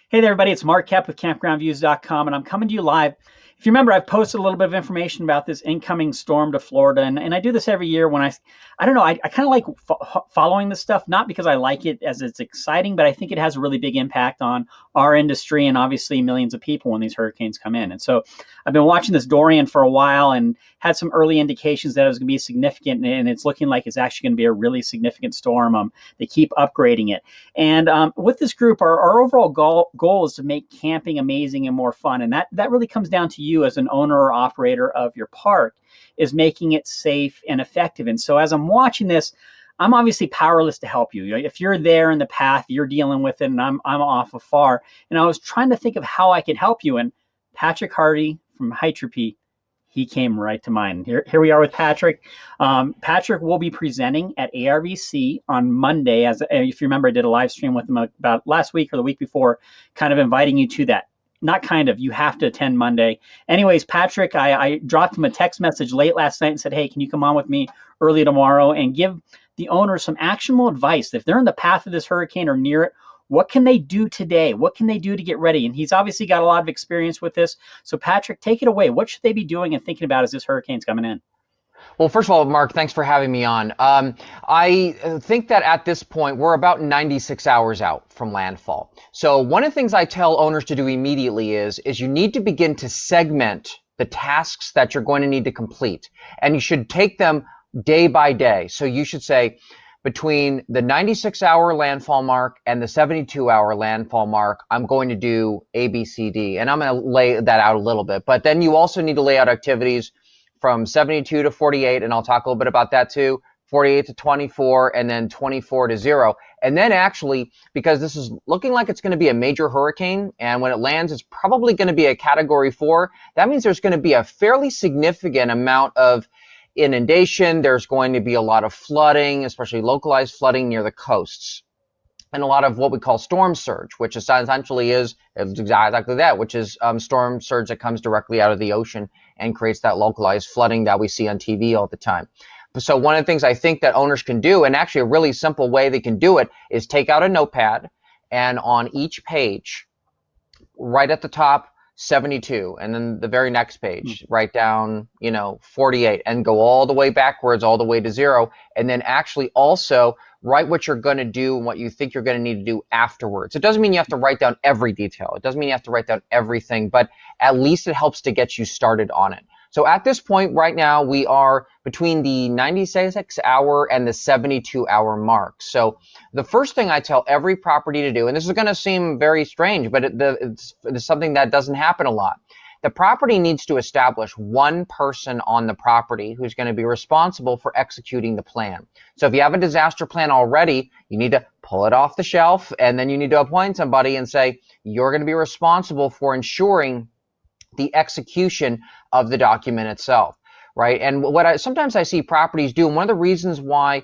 Hey there, everybody. It's Mark Kep with campgroundviews.com, and I'm coming to you live. If you remember, I've posted a little bit of information about this incoming storm to Florida, and I do this every year when I don't know, I kind of like following this stuff, not because I like it as it's exciting, but I think it has a really big impact on our industry and obviously millions of people when these hurricanes come in. And so I've been watching this Dorian for a while and had some early indications that it was going to be significant, and it's looking like it's actually going to be a really significant storm. They keep upgrading it. And with this group, our overall goal is to make camping amazing and more fun. And that really comes down to you as an owner or operator of your park, is making it safe and effective. And so as I'm watching this, I'm obviously powerless to help you. If you're there in the path, you're dealing with it, and I'm off afar. And I was trying to think of how I could help you. And Patrick Hardy from Hytropy, he came right to mind. Here we are with Patrick. Patrick will be presenting at ARVC on Monday. As if you remember, I did a live stream with him about last week or the week before, kind of inviting you to that. Not kind of, you have to attend Monday. Anyways, Patrick, I dropped him a text message late last night and said, hey, can you come on with me early tomorrow and give the owners some actionable advice? If they're in the path of this hurricane or near it, what can they do today? What can they do to get ready? And he's obviously got a lot of experience with this. So Patrick, take it away. What should they be doing and thinking about as this hurricane's coming in? Well, first of all, Mark, thanks for having me on. I think that at this point, we're about 96 hours out from landfall. So one of the things I tell owners to do immediately is you need to begin to segment the tasks that you're going to need to complete. And you should take them day by day. So you should say, between the 96-hour landfall mark and the 72-hour landfall mark, I'm going to do A, B, C, D. And I'm going to lay that out a little bit. But then you also need to lay out activities from 72 to 48, and I'll talk a little bit about that too, 48 to 24, and then 24 to 0. And then actually, because this is looking like it's going to be a major hurricane, and when it lands, it's probably going to be a Category 4, that means there's going to be a fairly significant amount of inundation. There's going to be a lot of flooding, especially localized flooding near the coasts, and a lot of what we call storm surge, which essentially is exactly that, which is storm surge that comes directly out of the ocean and creates that localized flooding that we see on TV all the time. So one of the things I think that owners can do, and actually a really simple way they can do it, is take out a notepad, and on each page, right at the top, 72, and then the very next page, write down, 48, and go all the way backwards, all the way to 0, and then actually also write what you're going to do and what you think you're going to need to do afterwards. It doesn't mean you have to write down every detail. It doesn't mean you have to write down everything, but at least it helps to get you started on it. So at this point right now, we are between the 96-hour and the 72-hour mark. So the first thing I tell every property to do, and this is going to seem very strange, but it's something that doesn't happen a lot. The property needs to establish one person on the property who's going to be responsible for executing the plan. So if you have a disaster plan already, you need to pull it off the shelf, and then you need to appoint somebody and say, you're going to be responsible for ensuring the execution of the document itself, right? And sometimes I see properties do, and one of the reasons why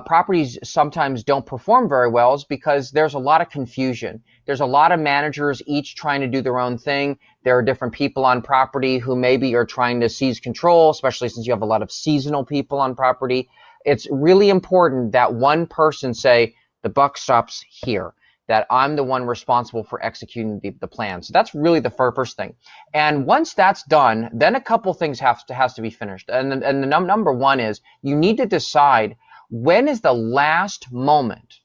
properties sometimes don't perform very well is because there's a lot of confusion. There's a lot of managers each trying to do their own thing. There are different people on property who maybe are trying to seize control, especially since you have a lot of seasonal people on property. It's really important that one person say, the buck stops here, that I'm the one responsible for executing the plan. So that's really the first thing. And once that's done, then a couple things has to be finished. And the number one is you need to decide, when is the last moment,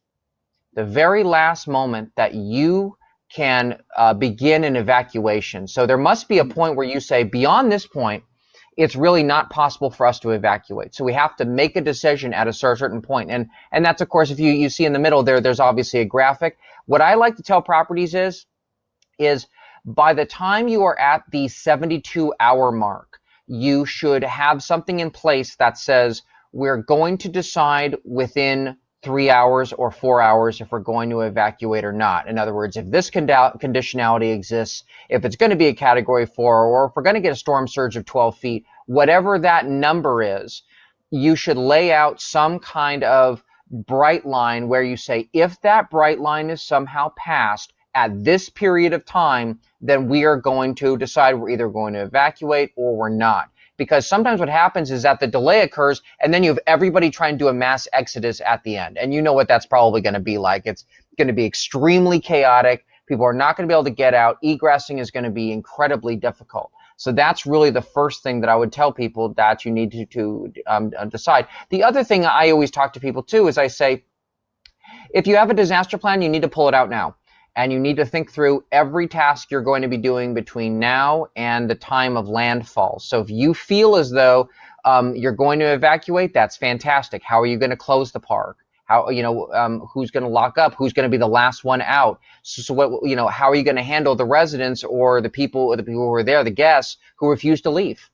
the very last moment that you can begin an evacuation. So there must be a point where you say, beyond this point, it's really not possible for us to evacuate. So we have to make a decision at a certain point. And that's, of course, if you see in the middle there's obviously a graphic. What I like to tell properties is by the time you are at the 72-hour mark, you should have something in place that says, we're going to decide within 3 hours or 4 hours if we're going to evacuate or not. In other words, if this conditionality exists, if it's going to be a Category 4, or if we're going to get a storm surge of 12 feet, whatever that number is, you should lay out some kind of bright line where you say, if that bright line is somehow passed at this period of time, then we are going to decide we're either going to evacuate or we're not. Because sometimes what happens is that the delay occurs, and then you have everybody trying to do a mass exodus at the end. And you know what that's probably going to be like. It's going to be extremely chaotic. People are not going to be able to get out. Egressing is going to be incredibly difficult. So that's really the first thing that I would tell people that you need to decide. The other thing I always talk to people too is I say, if you have a disaster plan, you need to pull it out now. And you need to think through every task you're going to be doing between now and the time of landfall. So if you feel as though you're going to evacuate, that's fantastic. How are you going to close the park? How, who's going to lock up? Who's going to be the last one out? So what, how are you going to handle the residents or the people who are there, the guests who refuse to leave?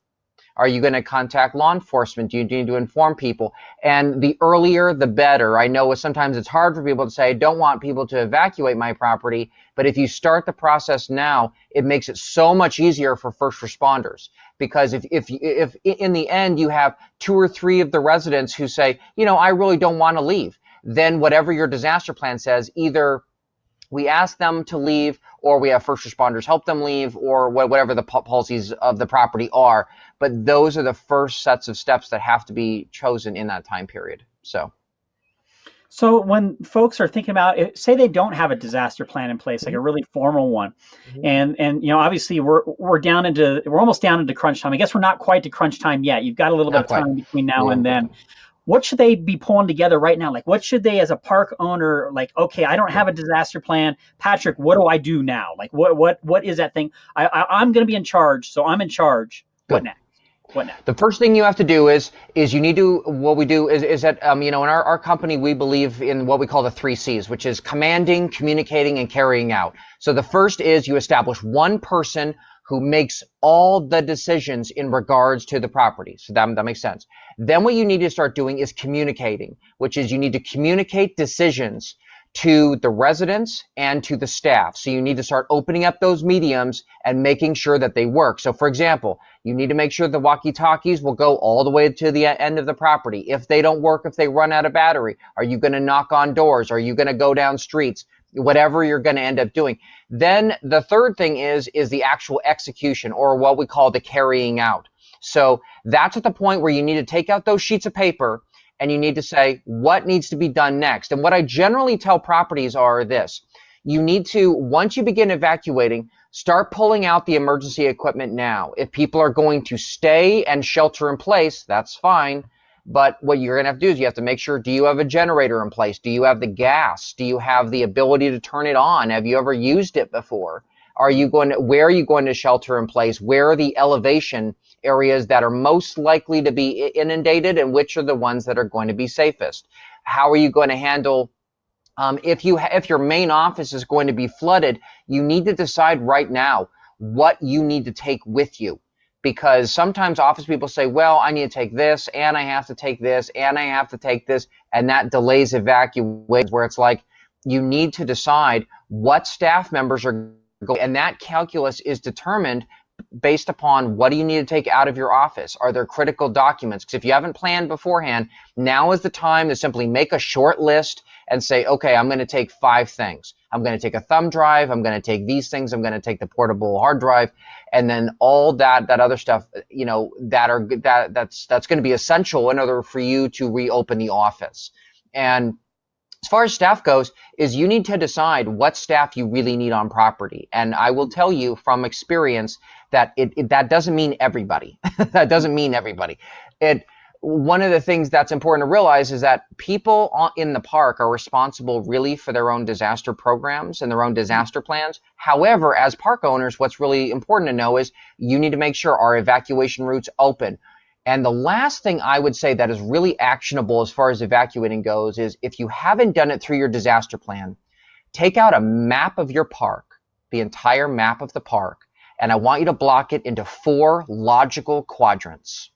Are you going to contact law enforcement? Do you need to inform people? And the earlier, the better. I know sometimes it's hard for people to say, I don't want people to evacuate my property. But if you start the process now, it makes it so much easier for first responders. Because if in the end you have 2 or 3 of the residents who say, I really don't want to leave, then whatever your disaster plan says, either we ask them to leave, or we have first responders help them leave, or whatever the policies of the property are. But those are the first sets of steps that have to be chosen in that time period. So when folks are thinking about it, say they don't have a disaster plan in place, like a really formal one, and obviously we're almost down into crunch time. I guess we're not quite to crunch time yet. You've got a little bit of time between now and then. What should they be pulling together right now? Like, what should they, as a park owner, like, okay, I don't have a disaster plan. Patrick, what do I do now? Like, what is that thing? I'm going to be in charge, so I'm in charge. What next? The first thing you have to do is you need to, what we do is that, in our company, we believe in what we call the 3 C's, which is commanding, communicating, and carrying out. So the first is you establish one person who makes all the decisions in regards to the property. So that makes sense. Then what you need to start doing is communicating, which is you need to communicate decisions to the residents and to the staff. So you need to start opening up those mediums and making sure that they work. So for example, you need to make sure the walkie-talkies will go all the way to the end of the property. If they don't work, if they run out of battery, are you going to knock on doors? Are you going to go down streets? Whatever you're going to end up doing. Then the third thing is the actual execution, or what we call the carrying out. So that's at the point where you need to take out those sheets of paper and you need to say what needs to be done next. And what I generally tell properties are this: you need to, once you begin evacuating, start pulling out the emergency equipment now. If people are going to stay and shelter in place, that's fine. But what you're going to have to do is you have to make sure, do you have a generator in place? Do you have the gas? Do you have the ability to turn it on? Have you ever used it before? Where are you going to shelter in place? Where are the elevation areas that are most likely to be inundated, and which are the ones that are going to be safest? How are you going to handle if your main office is going to be flooded? You need to decide right now what you need to take with you. Because sometimes office people say, well, I need to take this, and I have to take this, and I have to take this, and that delays evacuations, where it's like you need to decide what staff members are going, and that calculus is determined based upon what do you need to take out of your office. Are there critical documents? Because if you haven't planned beforehand, now is the time to simply make a short list and say, okay, I'm going to take 5 things. I'm going to take a thumb drive. I'm going to take these things. I'm going to take the portable hard drive, and then all that other stuff, that's going to be essential in order for you to reopen the office. And as far as staff goes, is you need to decide what staff you really need on property. And I will tell you from experience that that doesn't mean everybody. That doesn't mean everybody. One of the things that's important to realize is that people in the park are responsible really for their own disaster programs and their own disaster plans. However, as park owners, what's really important to know is you need to make sure our evacuation routes open. And the last thing I would say that is really actionable as far as evacuating goes is, if you haven't done it through your disaster plan, take out a map of your park, the entire map of the park, and I want you to block it into 4 logical quadrants.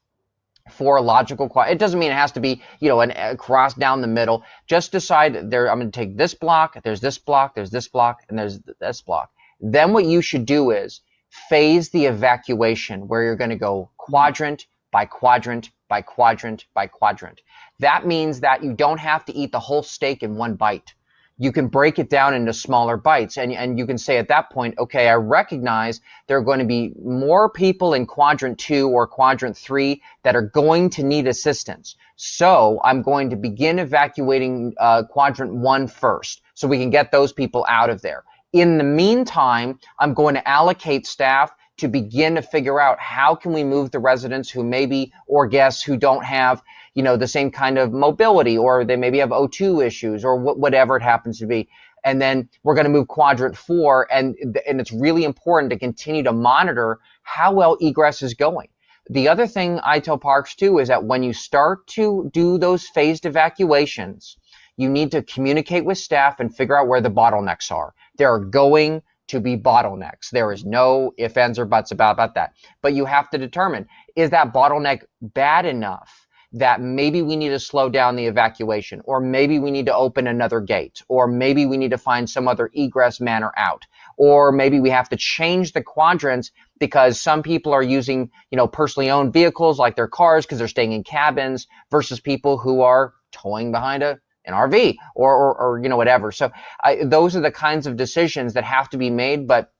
4 logical quadrants. It doesn't mean it has to be, a cross down the middle. Just decide there, I'm going to take this block, there's this block, there's this block, and there's this block. Then what you should do is phase the evacuation, where you're going to go quadrant by quadrant by quadrant by quadrant. That means that you don't have to eat the whole steak in one bite. You can break it down into smaller bites, and you can say at that point, okay, I recognize there are going to be more people in quadrant 2 or quadrant 3 that are going to need assistance. So I'm going to begin evacuating quadrant 1 first, so we can get those people out of there. In the meantime, I'm going to allocate staff to begin to figure out how can we move the residents who maybe, or guests who don't have, the same kind of mobility, or they maybe have O2 issues, or whatever it happens to be. And then we're going to move quadrant 4, and it's really important to continue to monitor how well egress is going. The other thing I tell parks too is that when you start to do those phased evacuations, you need to communicate with staff and figure out where the bottlenecks are. There are going to be bottlenecks. There is no ifs, ands, or buts about that. But you have to determine, is that bottleneck bad enough that maybe we need to slow down the evacuation, or maybe we need to open another gate, or maybe we need to find some other egress manner out, or maybe we have to change the quadrants because some people are using, personally owned vehicles like their cars because they're staying in cabins versus people who are towing behind an RV or whatever. So those are the kinds of decisions that have to be made. But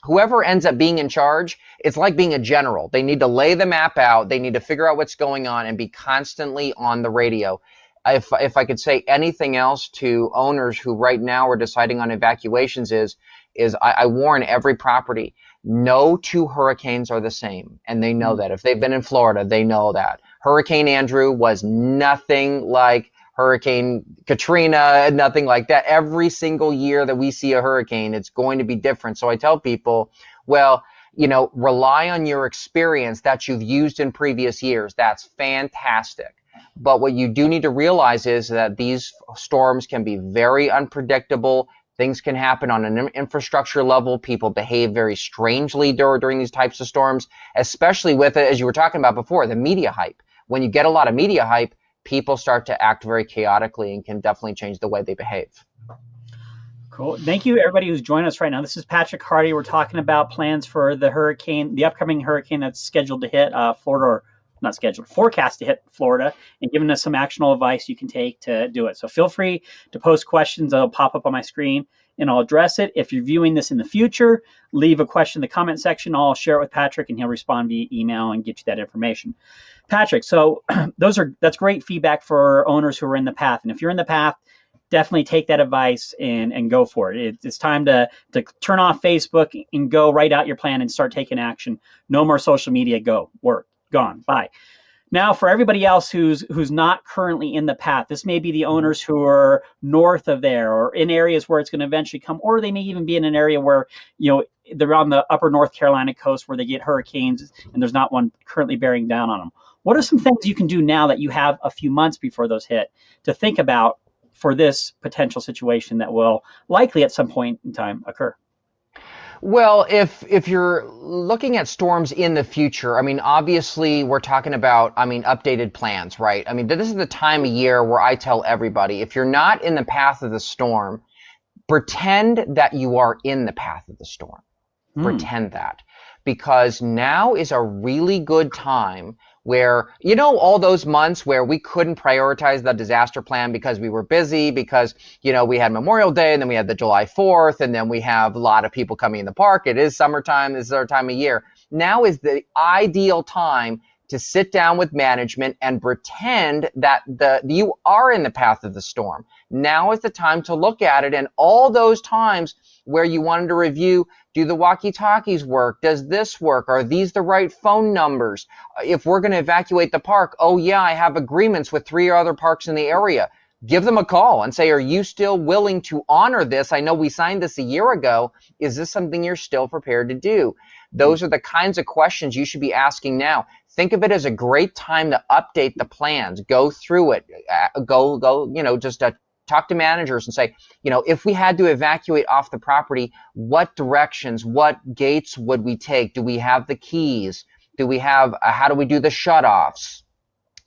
whoever ends up being in charge, it's like being a general. They need to lay the map out. They need to figure out what's going on and be constantly on the radio. If I could say anything else to owners who right now are deciding on evacuations is I warn every property, no two hurricanes are the same. And they know that. If they've been in Florida, they know that. Hurricane Andrew was nothing like Hurricane Katrina, nothing like that. Every single year that we see a hurricane, it's going to be different. So I tell people, well, rely on your experience that you've used in previous years. That's fantastic. But what you do need to realize is that these storms can be very unpredictable. Things can happen on an infrastructure level. People behave very strangely during these types of storms, especially with, as you were talking about before, the media hype. When you get a lot of media hype, people start to act very chaotically and can definitely change the way they behave. Cool. Thank you, everybody who's joining us right now. This is Patrick Hardy. We're talking about plans for the upcoming hurricane that's scheduled to hit Florida, or not scheduled, forecast to hit Florida, and giving us some actionable advice you can take to do it. So feel free to post questions. That'll pop up on my screen, and I'll address it. If you're viewing this in the future, leave a question in the comment section. I'll share it with Patrick, and he'll respond via email and get you that information. Patrick, so that's great feedback for owners who are in the path. And if you're in the path, definitely take that advice and go for it. It's time to turn off Facebook and go write out your plan and start taking action. No more social media. Gone. Bye. Now, for everybody else who's not currently in the path, this may be the owners who are north of there or in areas where it's going to eventually come, or they may even be in an area where, they're on the upper North Carolina coast where they get hurricanes and there's not one currently bearing down on them. What are some things you can do now that you have a few months before those hit to think about for this potential situation that will likely at some point in time occur? Well, if you're looking at storms in the future, obviously we're talking about, updated plans, right? This is the time of year where I tell everybody, if you're not in the path of the storm, pretend that you are in the path of the storm. Pretend that. Because now is a really good time where, all those months where we couldn't prioritize the disaster plan because we were busy, because, we had Memorial Day and then we had the July 4th and then we have a lot of people coming in the park. It is summertime. This is our time of year. Now is the ideal time to sit down with management and pretend that you are in the path of the storm. Now is the time to look at it, and all those times where you wanted to review, do the walkie-talkies work? Does this work? Are these the right phone numbers? If we're going to evacuate the park, oh yeah, I have agreements with 3 other parks in the area. Give them a call and say, are you still willing to honor this? I know we signed this a year ago. Is this something you're still prepared to do? Those are the kinds of questions you should be asking now. Think of it as a great time to update the plans. Go through it. Just talk to managers and say, if we had to evacuate off the property, what directions, what gates would we take? Do we have the keys? Do we have, how do we do the shutoffs?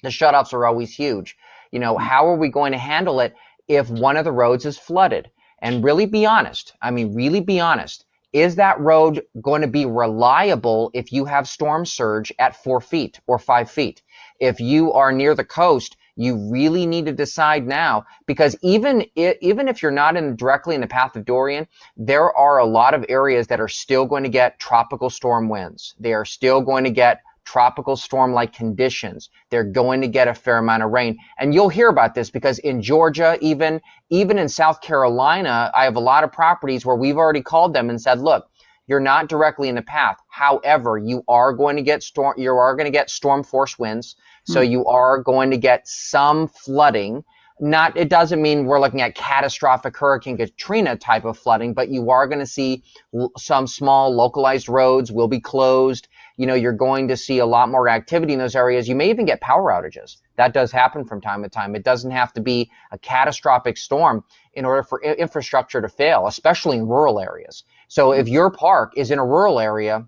The shutoffs are always huge. How are we going to handle it if one of the roads is flooded? And really be honest. Really be honest. Is that road going to be reliable if you have storm surge at 4 feet or 5 feet? If you are near the coast, you really need to decide now, because even if you're not directly in the path of Dorian, there are a lot of areas that are still going to get tropical storm winds. They are still going to get tropical storm-like conditions. They're going to get a fair amount of rain. And you'll hear about this because in Georgia, even in South Carolina, I have a lot of properties where we've already called them and said, look, you're not directly in the path. However, you are going to get storm force winds. So you are going to get some flooding. It doesn't mean we're looking at catastrophic Hurricane Katrina type of flooding, but you are going to see some small localized roads will be closed. You're going to see a lot more activity in those areas. You may even get power outages. That does happen from time to time. It doesn't have to be a catastrophic storm in order for infrastructure to fail, especially in rural areas. So if your park is in a rural area,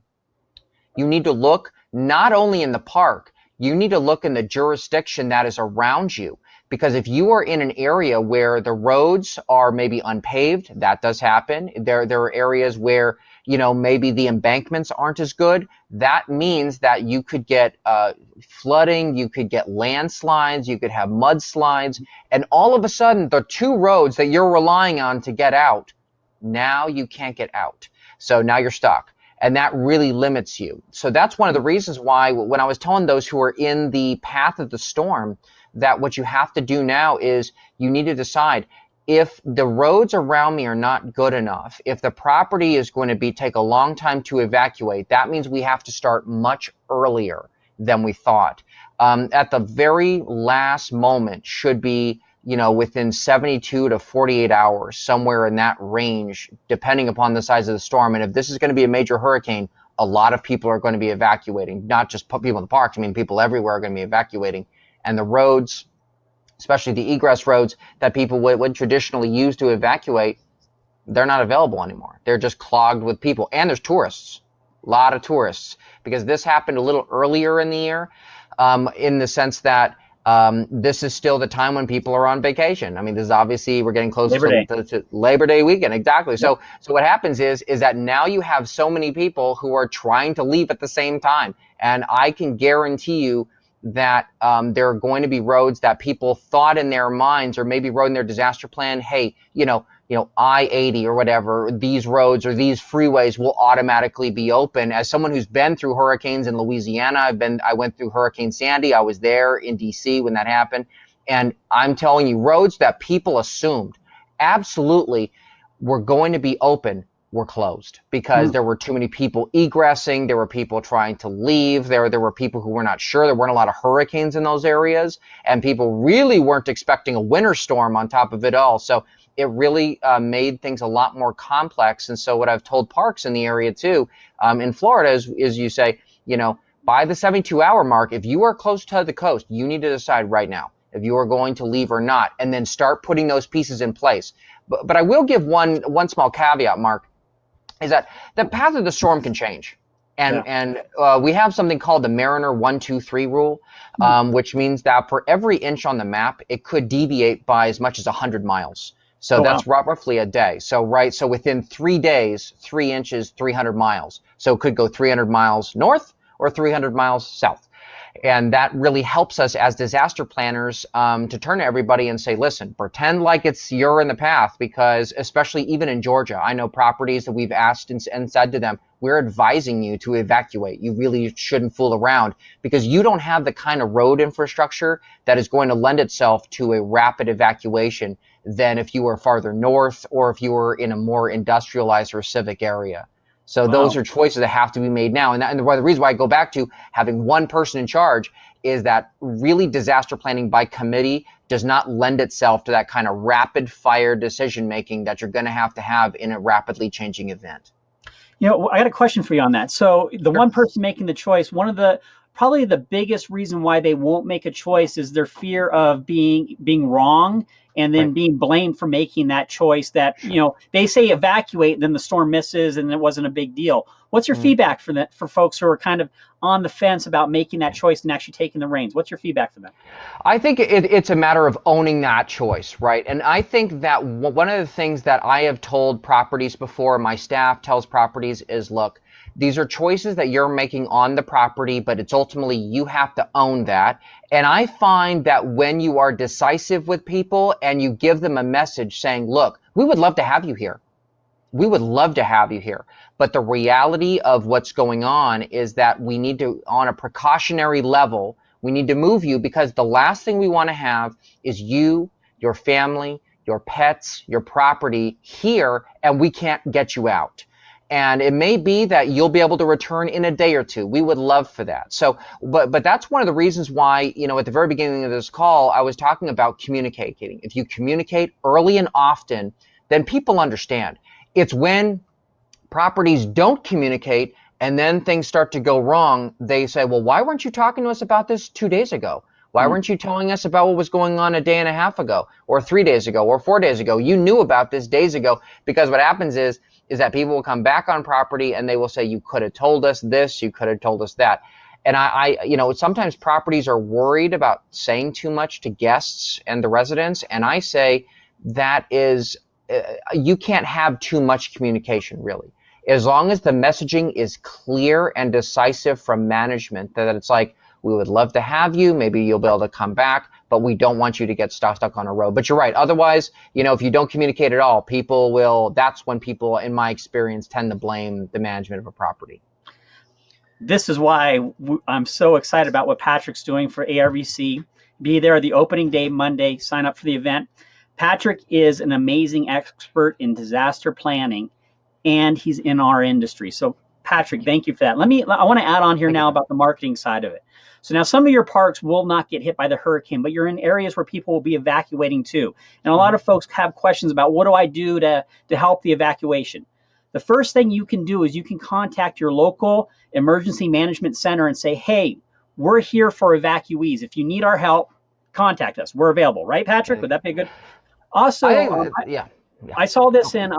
you need to look not only in the park, you need to look in the jurisdiction that is around you. Because if you are in an area where the roads are maybe unpaved, that does happen. There are areas where, maybe the embankments aren't as good. That means that you could get flooding, you could get landslides, you could have mudslides, and all of a sudden the two roads that you're relying on to get out, now you can't get out. So now you're stuck. And that really limits you. So that's one of the reasons why when I was telling those who are in the path of the storm, that what you have to do now is you need to decide if the roads around me are not good enough, if the property is going to take a long time to evacuate, that means we have to start much earlier than we thought. At the very last moment should be, within 72 to 48 hours, somewhere in that range, depending upon the size of the storm. And if this is going to be a major hurricane, a lot of people are going to be evacuating, not just people in the parks. I mean, people everywhere are going to be evacuating. And the roads, especially the egress roads that people would traditionally use to evacuate, they're not available anymore. They're just clogged with people. And there's tourists, a lot of tourists, because this happened a little earlier in the year, in the sense that this is still the time when people are on vacation. I mean, this is obviously, we're getting close to Labor Day weekend. Exactly. Yep. So what happens is that now you have so many people who are trying to leave at the same time. And I can guarantee you that there are going to be roads that people thought in their minds, or maybe wrote in their disaster plan, hey, I-80 or whatever, these roads or these freeways will automatically be open. As someone who's been through hurricanes in Louisiana, I went through Hurricane Sandy. I was there in DC when that happened. And I'm telling you, roads that people assumed absolutely were going to be open were closed because there were too many people egressing. There were people trying to leave. There were people who were not sure. There weren't a lot of hurricanes in those areas, and people really weren't expecting a winter storm on top of it all. So it really made things a lot more complex. And so what I've told parks in the area too, in Florida is you say, by the 72-hour mark, if you are close to the coast, you need to decide right now if you are going to leave or not, and then start putting those pieces in place. But I will give one small caveat, Mark, is that the path of the storm can change. And we have something called the Mariner 1-2-3 rule, which means that for every inch on the map, it could deviate by as much as 100 miles. So that's roughly a day. So within 3 days, 3 inches, 300 miles. So it could go 300 miles north or 300 miles south. And that really helps us as disaster planners to turn to everybody and say, listen, pretend like you're in the path, because especially even in Georgia, I know properties that we've asked and said to them, we're advising you to evacuate. You really shouldn't fool around, because you don't have the kind of road infrastructure that is going to lend itself to a rapid evacuation than if you were farther north or if you were in a more industrialized or civic area. So those are choices that have to be made now. And the reason why I go back to having one person in charge is that really disaster planning by committee does not lend itself to that kind of rapid fire decision making that you're going to have in a rapidly changing event. I got a question for you on that. So the one person making the choice, probably the biggest reason why they won't make a choice is their fear of being wrong and then being blamed for making that choice that, they say evacuate and then the storm misses and it wasn't a big deal. What's your feedback for folks who are kind of on the fence about making that choice and actually taking the reins? What's your feedback for them? I think it's a matter of owning that choice, right? And I think that one of the things that I have told properties before, my staff tells properties, is look, these are choices that you're making on the property, but it's ultimately you have to own that. And I find that when you are decisive with people and you give them a message saying, look, we would love to have you here, we would love to have you here. But the reality of what's going on is that we need to, on a precautionary level, we need to move you, because the last thing we want to have is you, your family, your pets, your property here, and we can't get you out. And it may be that you'll be able to return in a day or two. We would love for that. So, but that's one of the reasons why, at the very beginning of this call, I was talking about communicating. If you communicate early and often, then people understand. It's when properties don't communicate and then things start to go wrong, they say, well, why weren't you talking to us about this 2 days ago? Why weren't you telling us about what was going on a day and a half ago, or 3 days ago, or 4 days ago? You knew about this days ago. Because what happens is that people will come back on property and they will say, you could have told us this, you could have told us that. And sometimes properties are worried about saying too much to guests and the residents. And I say that is, you can't have too much communication, really. As long as the messaging is clear and decisive from management, that it's like, we would love to have you, maybe you'll be able to come back, but we don't want you to get stuck on a road. But you're right. Otherwise, if you don't communicate at all, that's when people, in my experience, tend to blame the management of a property. This is why I'm so excited about what Patrick's doing for ARVC. Be there the opening day, Monday, sign up for the event. Patrick is an amazing expert in disaster planning, and he's in our industry. So Patrick, thank you for that. I want to add on here now about the marketing side of it. So now some of your parks will not get hit by the hurricane, but you're in areas where people will be evacuating too. And a lot of folks have questions about, what do I do to help the evacuation? The first thing you can do is you can contact your local emergency management center and say, hey, we're here for evacuees. If you need our help, contact us. We're available. Right, Patrick? Would that be good? Also, I saw this in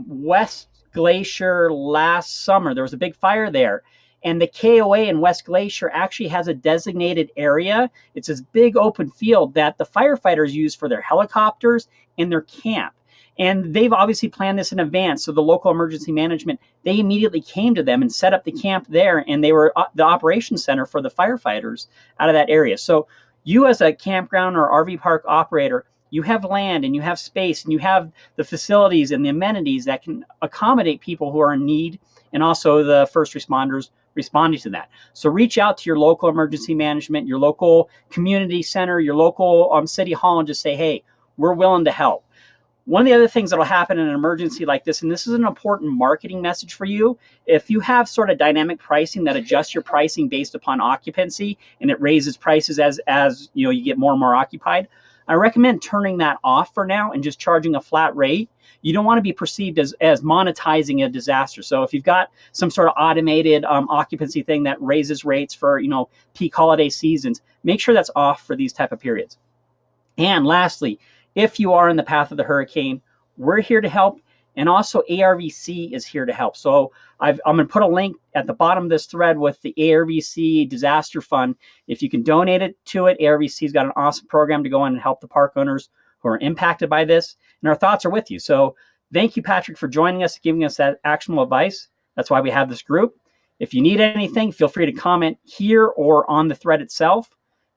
West Glacier last summer. There was a big fire there. And the KOA in West Glacier actually has a designated area. It's this big open field that the firefighters use for their helicopters and their camp. And they've obviously planned this in advance. So the local emergency management, they immediately came to them and set up the camp there. And they were the operations center for the firefighters out of that area. So you, as a campground or RV park operator, you have land and you have space and you have the facilities and the amenities that can accommodate people who are in need, and also the first responders responding to that. So reach out to your local emergency management, your local community center, your local city hall, and just say, hey, we're willing to help. One of the other things that will happen in an emergency like this, and this is an important marketing message for you, if you have sort of dynamic pricing that adjusts your pricing based upon occupancy and it raises prices as you get more and more occupied, I recommend turning that off for now and just charging a flat rate. You don't want to be perceived as monetizing a disaster. So if you've got some sort of automated occupancy thing that raises rates for peak holiday seasons, make sure that's off for these type of periods. And lastly, if you are in the path of the hurricane, we're here to help. And also ARVC is here to help. So I'm going to put a link at the bottom of this thread with the ARVC Disaster Fund. If you can donate it to it, ARVC's got an awesome program to go in and help the park owners who are impacted by this. And our thoughts are with you. So thank you, Patrick, for joining us, giving us that actionable advice. That's why we have this group. If you need anything, feel free to comment here or on the thread itself.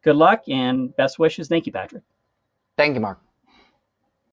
Good luck and best wishes. Thank you, Patrick. Thank you, Mark.